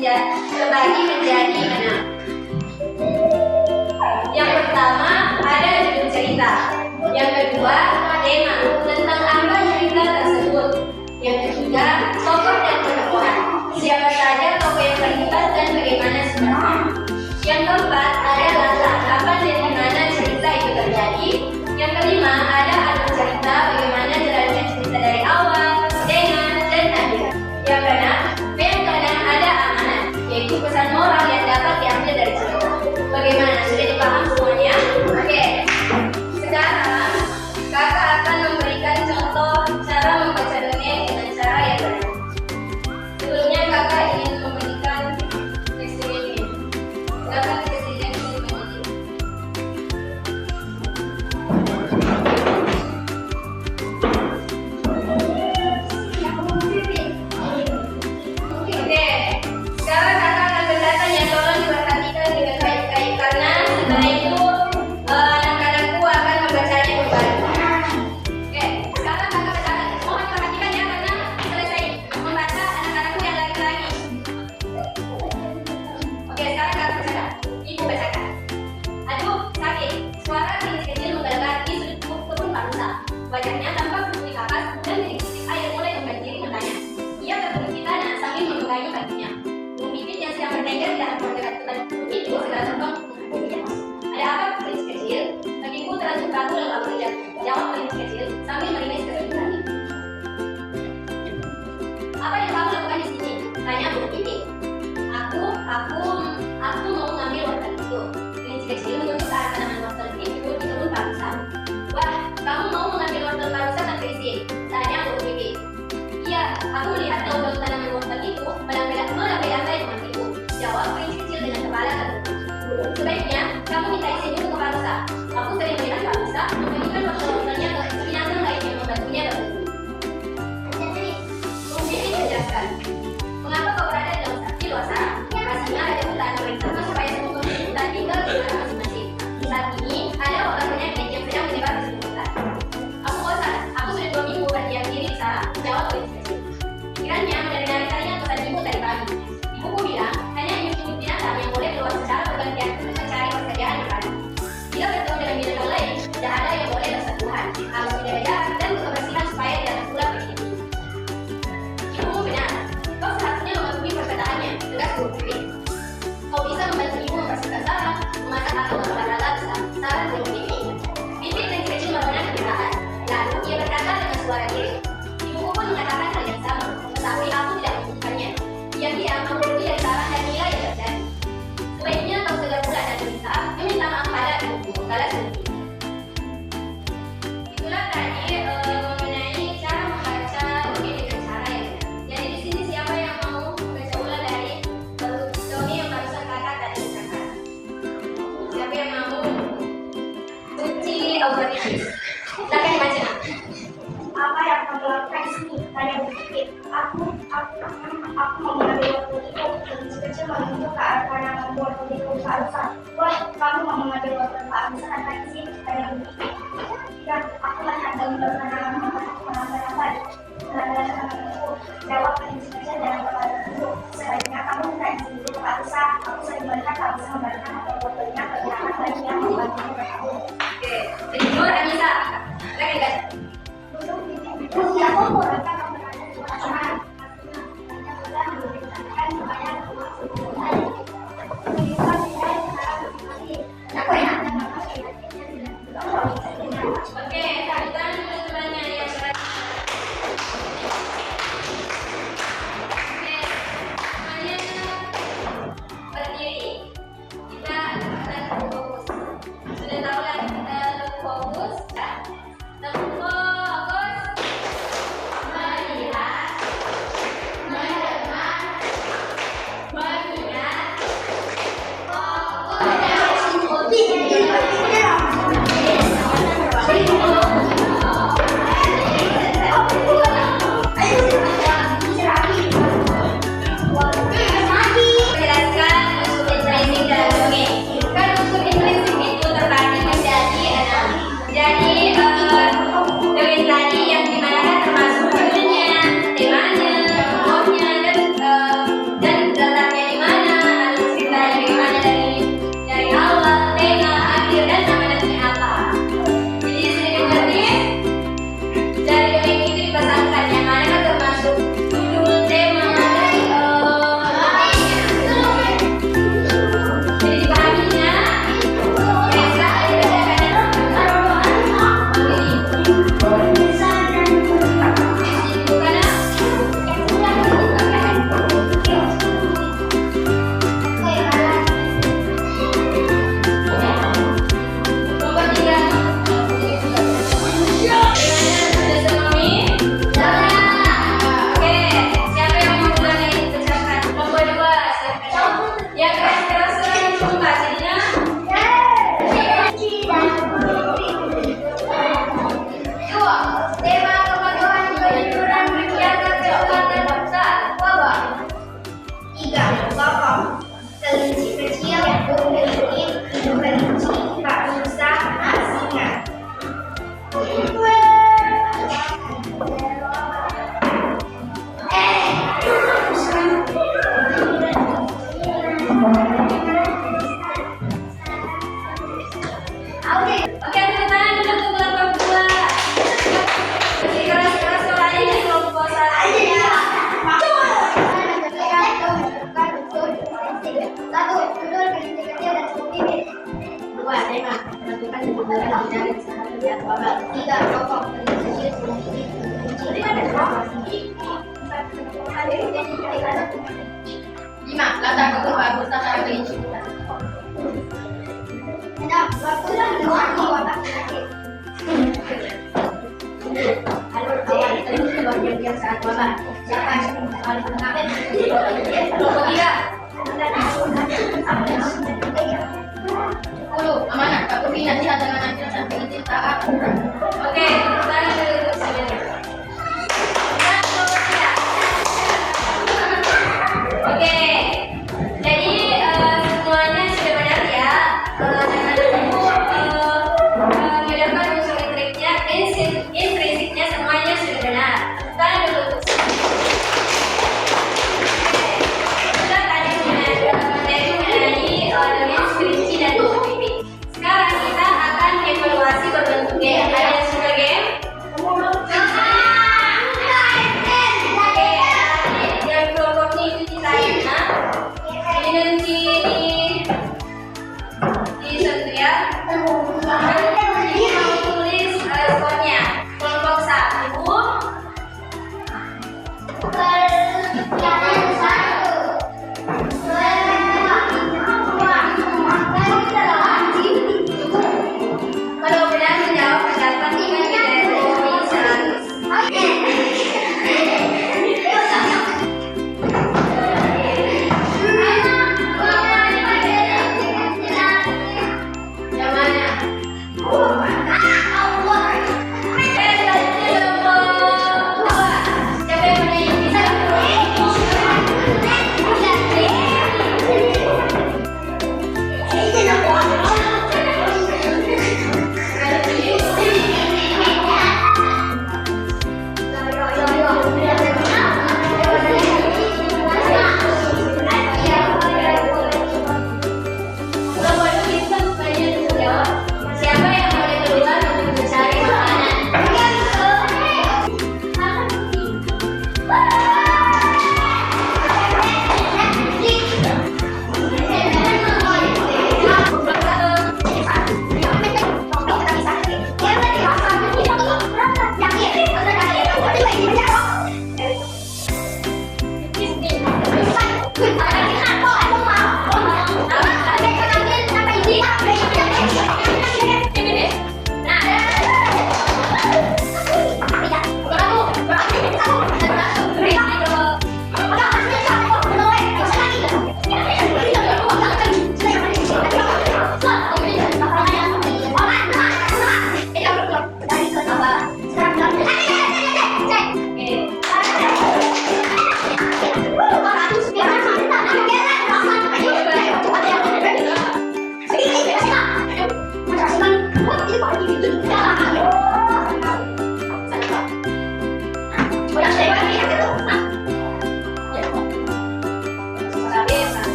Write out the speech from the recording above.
terbagi menjadi 6. Yang pertama ada judul cerita. Yang kedua tema tentang apa cerita tersebut. Yang ketiga tokoh dan penemuan. Siapa saja tokoh yang terlibat dan bagaimana sebabnya. Yang keempat ada latar kapan dan di mana cerita itu terjadi. Yang kelima ada alur cerita, bagaimana jalannya cerita dari awal, tengah, dan akhir. Yang keenam ada amanat, yaitu pesan moral yang dapat diambil dari cerita. Bagaimana? Sudah dipaham semuanya? Oke. Sekarang kakak akan memberikan contoh cara membaca dongeng dengan cara yang benar. Sebelumnya kakak ingin memberikan testimoni. Silakan testimoni. Oke. Sekarang kakak akan berkata yang tolong diperhatikan dengan baik-baik karena setelah itu anak-anakku akan membacanya kembali. Oke, sekarang kakak bacakan. Mohon diperhatikan ya karena selesai membaca anak-anakku yang laki-laki. Oke, sekarang kakak bacakan. Ibu bacakan. Aduh, sakit. Suara klinis kecil menggelegar di sudut kebun parusa. Wajahnya tampak seperti kapas dan titik-titik air mulai membanjiri matanya. Ia terpenuh di tanah sambil memegangi kakinya. Bung Pipit yang sedang bertengger di hadapan dekat itu segera terbang menghadapinya. Ada apa klinis kecil? Kakiku terasa kaku dan gak bekerja. Jawab klinis kecil sambil merimis ke sebelah kiri. Apa yang kamu lakukan di sini? Tanya Bung Pipit. Aku mau ngambil wortel itu. Klinis kecil menunjuk ke arah tanaman wortel itu di kebun parusa. Wah, kamu mau mengambil wortel parusa kan Kristi? Tanya Bung Pipit. Iya, aku melihat daun-daun tanaman wortel itu melambai-lambai dengan ibu. Jawab klinis kecil dengan kepala tertutup. Sebaiknya kamu minta izin dulu ke parusa. Aku sering melihat parusa membagikan wortel-wortelnya ke binatang lain yang membantunya berburu. Bung Pipit menjelaskan. Mengapa kau berada di luar sana? Pastinya ada hutan bersama supaya semua pemilik hutan tinggal di sana masing-masing. Saat ini ada orang penyakit yang sedang menyebar di seluruh hutan. Aku bosan. Aku sudah 2 minggu berdiam diri di sana. Jawab klinis kecil. Kiranya mendengar kalian pesan ibu tadi pagi. Ibuku bilang hanya ibu binatang yang boleh keluar secara bergantian untuk mencari pekerjaan yang baru. Bila bertemu dengan binatang lain, tidak ada yang boleh bersentuhan. Harus menjaga jarak dan kebersihan supaya tidak tertular penyakit. Ibumu benar. Kau seharusnya mematuhi perkataannya. Tegas Bung Pipit. Kau bisa membantu ibu membersihkan sarang, memasak atau mengolahraga besar. Saran Bung Pipit. Pipit dan kecil melakukan kebenaran. Lalu ia berkata dengan suara diri. Ibuku pun menyatakan hal yang sama, tetapi aku tidak membutuhkannya. Diam-diam aku pergi dari saran dan nilai yang terjadi. Sebaiknya kau segera pulang dan meminta maaf pada ibuku. Balas Bung Pipit. Itulah tadi mengenai cara membaca dongeng dengan cara yang benar. Jadi di sini siapa yang mau membaca ulang dari dongeng yang barusan kakak tadi katakan? Siapa yang mau? Kunci Augustinus. Silakan dibaca. Apa yang kamu lakukan di sini? Tanya Bung Pipit. Aku mau mengambil wortel itu. Klinis kecil menunjuk ke arah tanaman wortel di kebun parusa. Wah, kamu mau mengambil wortel parusa kan Kristi? Tanya Bung Pipit. Ya, aku melihat daun-daun tanaman melambai-lambai. Jawab klinis kecil dengan kepala tertutup. Sebaiknya kamu minta izin dulu ke parusa. Aku sering melihat parusa memberikan wortel-wortelnya ke binatang lain yang membantunya berburu. Oke, jujur Anissa. Silakan dibaca. Kokom. Kelinci kecil memiliki hidung kelinci, tak bisa singa. Oke, tepuk tangan dulu untuk kelompok 2. Lebih keras-keras suaranya di kelompok 1 ya. Satu, duduk kelinci kecil dan cukup bibir. 2, tema menentukan kebenaran dari salah lihat babak. 3, Kokom. Kelinci kecil cukup bibir. 5, latar belakang bagus tata kelinci. 6, waktunya menikmati watak penyakit. Alur awal kelinci luar biasa saat babak. Siapa yang paling mengambil? Kelompok 3. 10, amanah. Tak berpindah lihat dengan hasil sampai itu taat. Oke, sekarang kita duduk sebenarnya. Oke, jadi semuanya sudah benar ya. Jangan lupa menyiapkan unsur intrinsiknya semuanya sudah benar. Sekarang duduk. Kita tadi mengenai dengan kelinci dan buku pipi. Sekarang kita akan evaluasi berbentuk game. Ada super game. Yang kelompoknya itu kita ini nanti